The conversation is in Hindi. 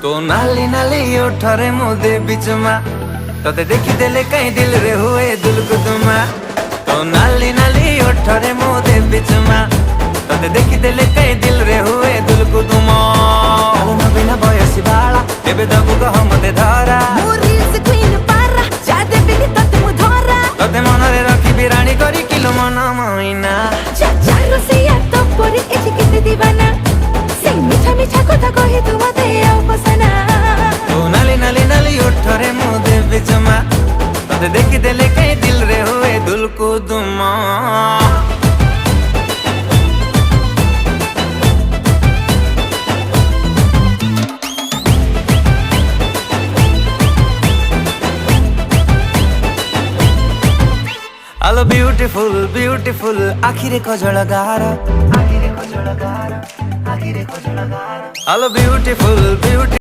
तो नाली नाली ओठरे मुदे बीच में तोते देखी देले कहीं दिल रे हुए दुलकुदुमा। तो नाली नाली ओठरे मुदे बीच में तोते देखी देले कहीं दिल रे हुए दुलकुदुमा। आलो बिना बयसी बाला एबे दबु कह मते धरा तोते मनरे रखी बिराणी करी किलो मन महीना। तो नाली नाली नाली ओठरे मुदे बीच में तोते देखी देले कहीं दिल रे हुए दुलकुदुमा। आलो ब्यूटीफुल ब्यूटीफुल आखिरे कजल गार आलो ब्यूटीफुल ब्यूटी